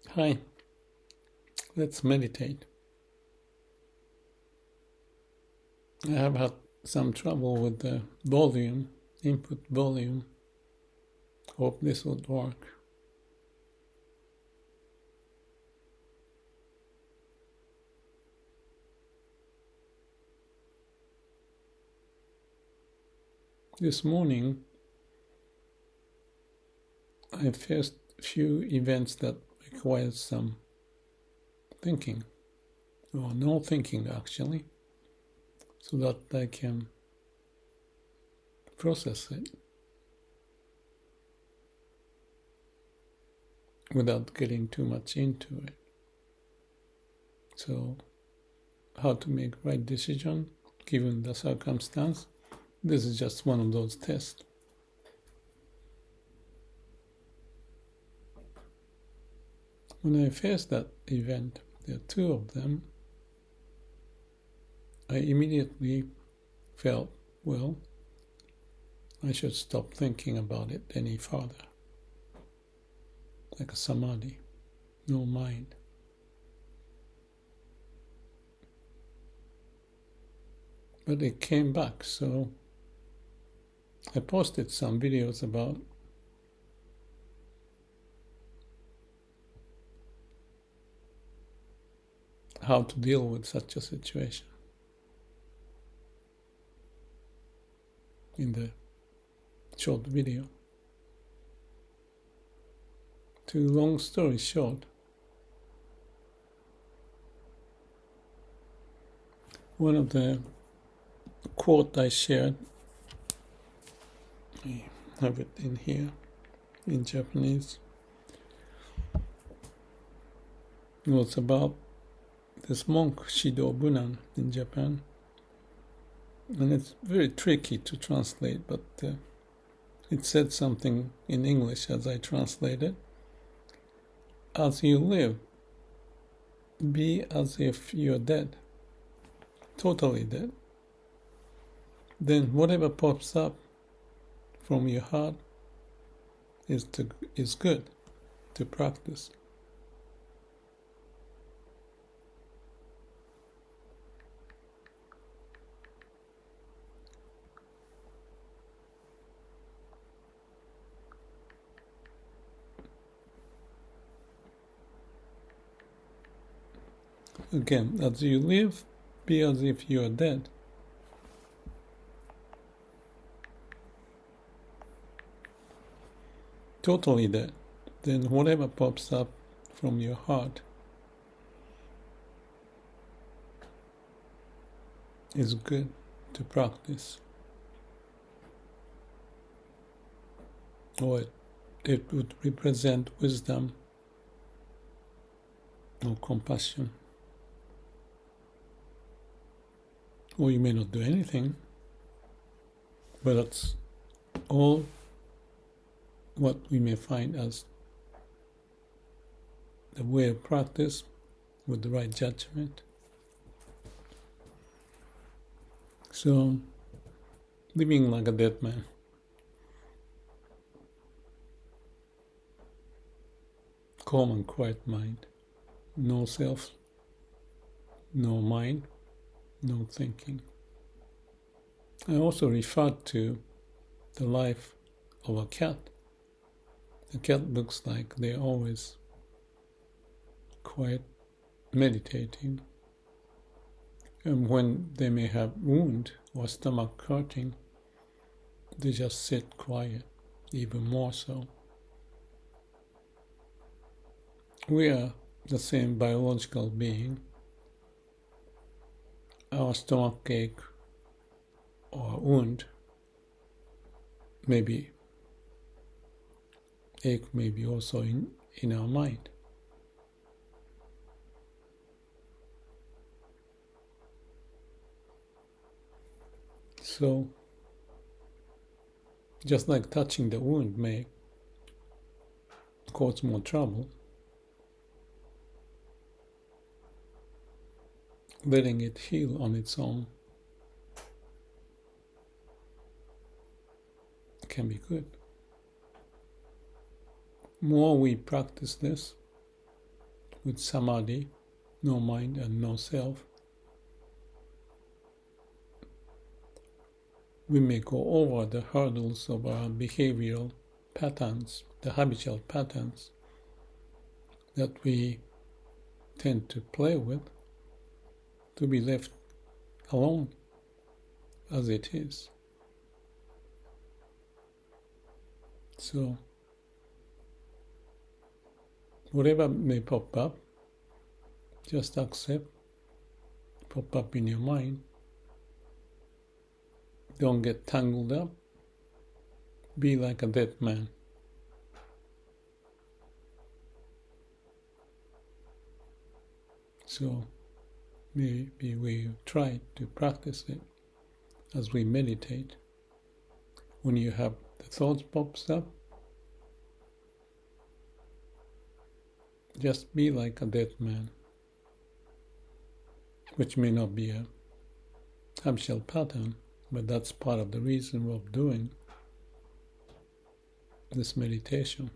Hi, let's meditate. I have had some trouble with the volume, input volume. Hope this would work. This morning, I faced a few events that required some thinking, or no thinking actually, so that I can process it without getting too much into it. So, how to make right decision given the circumstance, this is just one of those tests. When I faced that event, there are two of them, I immediately felt, well, I should stop thinking about it any further. Like a samadhi, no mind. But it came back, so I posted some videos about how to deal with such a situation in the short video. To long story short, one of the quote I shared, I have it in here in Japanese, it was about this monk Shido Bunan in Japan, and it's very tricky to translate, but it said something in English as I translated. As you live, be as if you're dead, totally dead. Then whatever pops up from your heart is good to practice. Again, as you live, be as if you are dead. Totally dead. Then whatever pops up from your heart is good to practice. Or it would represent wisdom or compassion. Or you may not do anything, but that's all what we may find as the way of practice with the right judgment. So, living like a dead man. Calm and quiet mind. No self, no mind, no thinking. I also referred to the life of a cat. The cat looks like they're always quiet, meditating. And when they may have wound or stomach hurting, they just sit quiet, even more so. We are the same biological being. Our stomach ache or wound may be also in our mind. So, just like touching the wound may cause more trouble, letting it heal on its own can be good. More we practice this, with samadhi, no mind and no self, we may go over the hurdles of our behavioral patterns, the habitual patterns that we tend to play with, to be left alone as it is. So, whatever may pop up, just accept, pop up in your mind. Don't get tangled up. Be like a dead man. So maybe we try to practice it as we meditate. When you have the thoughts pops up, just be like a dead man, which may not be a habitual pattern, but that's part of the reason of doing this meditation.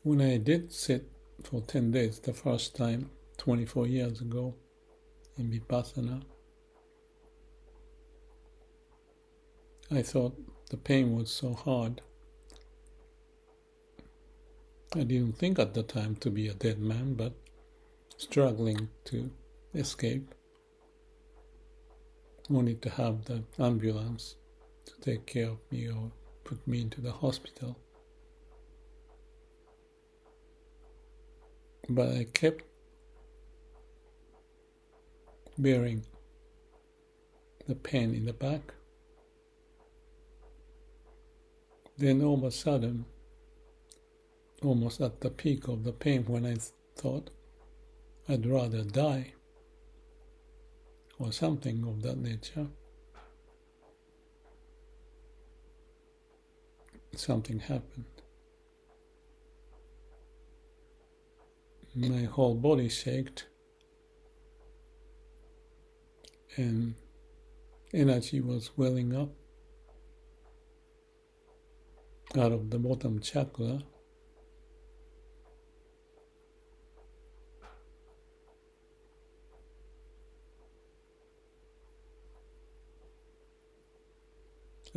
When I did sit for 10 days the first time, 24 years ago, in Vipassana, I thought the pain was so hard. I didn't think at the time to be a dead man, but struggling to escape. Wanted to have the ambulance to take care of me or put me into the hospital. But I kept bearing the pain in the back. Then all of a sudden, almost at the peak of the pain, when I thought I'd rather die or something of that nature, something happened. My whole body shook, and energy was welling up out of the bottom chakra.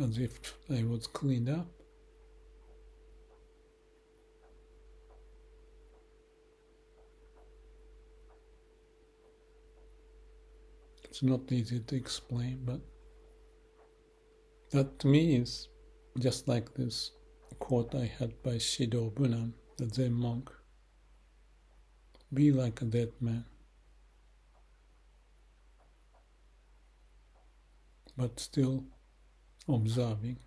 As if I was cleaned up. It's not easy to explain, but that to me is just like this quote I had by Shido Bunan, the Zen monk. Be like a dead man, but still observing,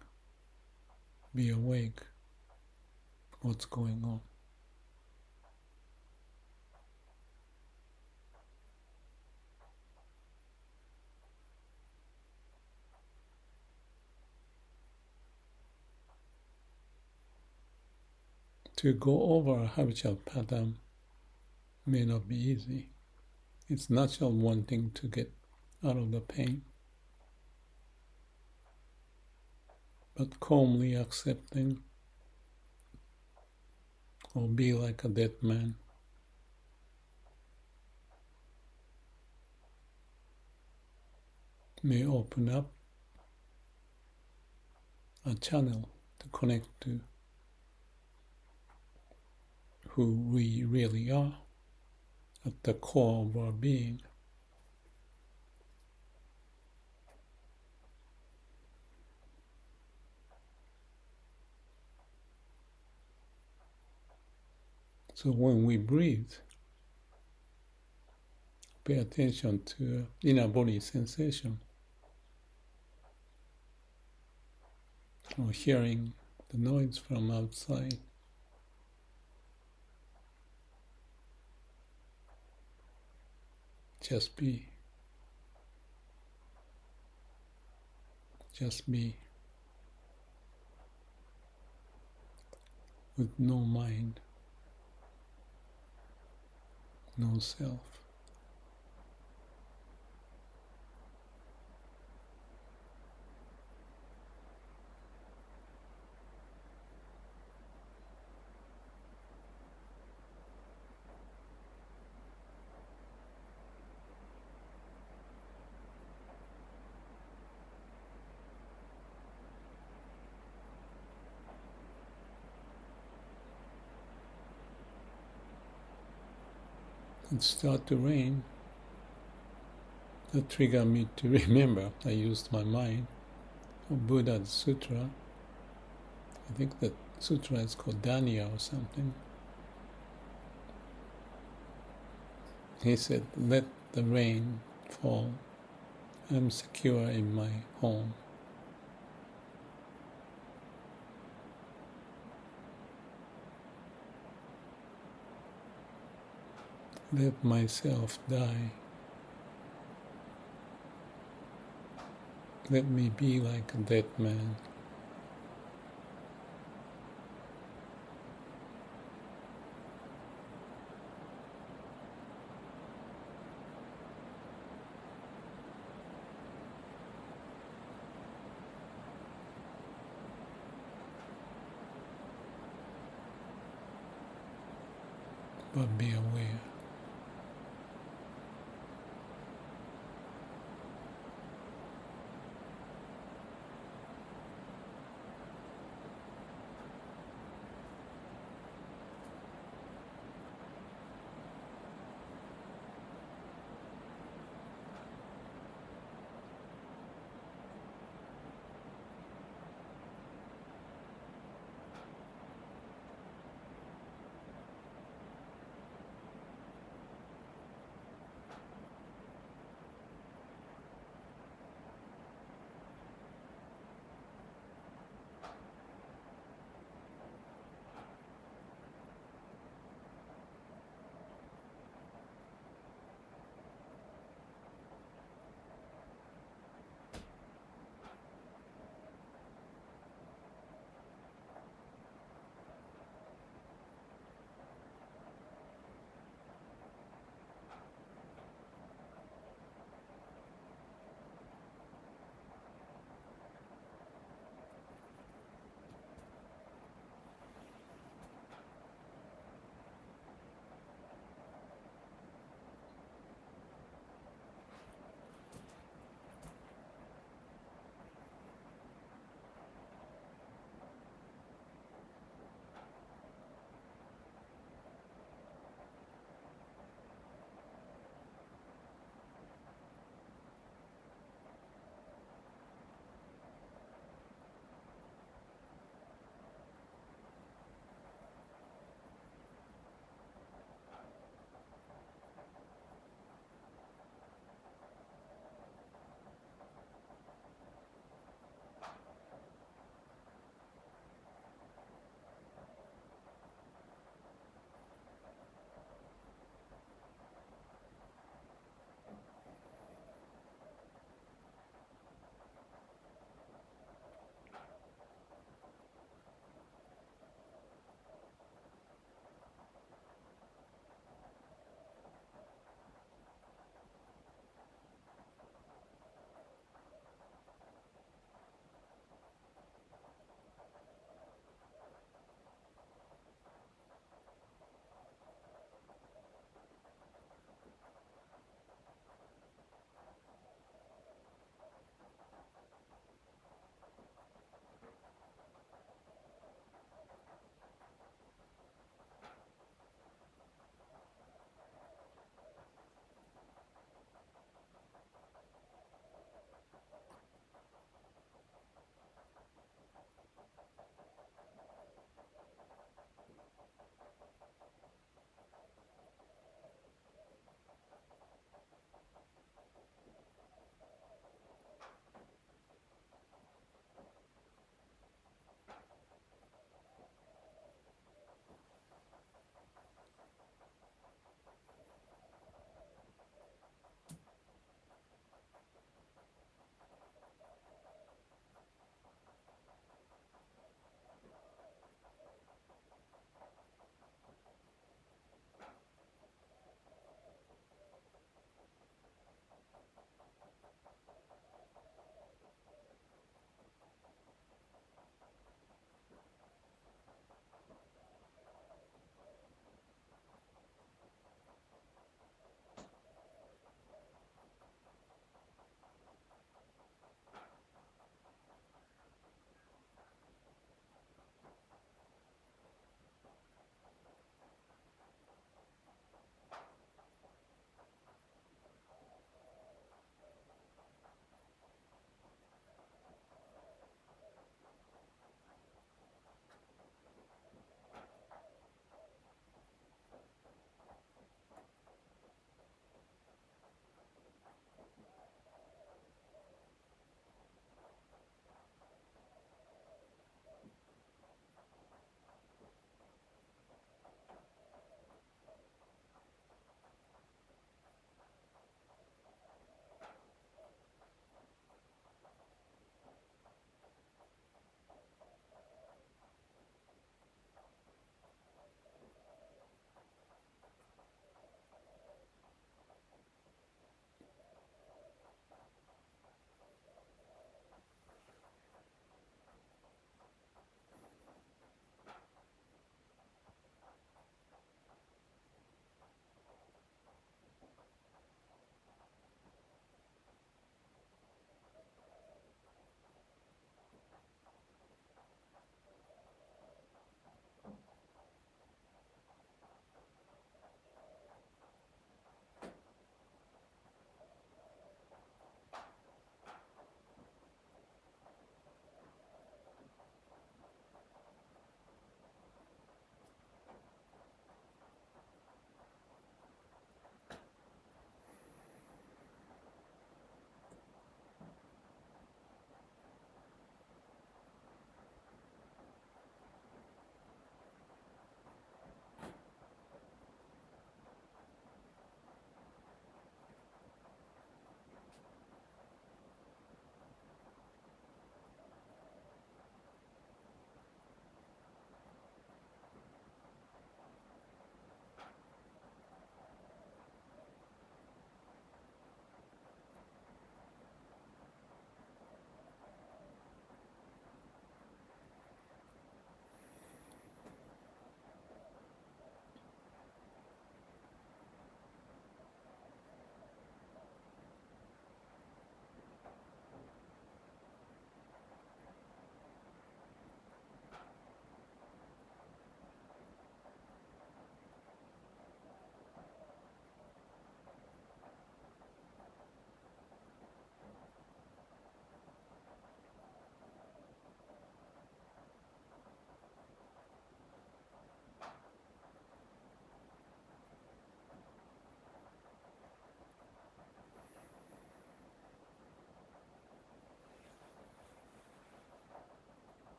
be awake, what's going on. To go over a habitual pattern may not be easy. It's natural wanting to get out of the pain, but calmly accepting or be like a dead man may open up a channel to connect to who we really are at the core of our being. So when we breathe, pay attention to inner body sensation or hearing the noise from outside. Just be. Just be. With no mind, no self. it started to rain. That triggered me to remember. I used my mind of Buddha's sutra. I think that sutra is called Danya or something. He said, let the rain fall. I'm secure in my home. Let myself die. Let me be like a dead man. But be aware.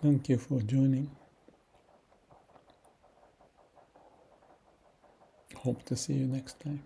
Thank you for joining. Hope to see you next time.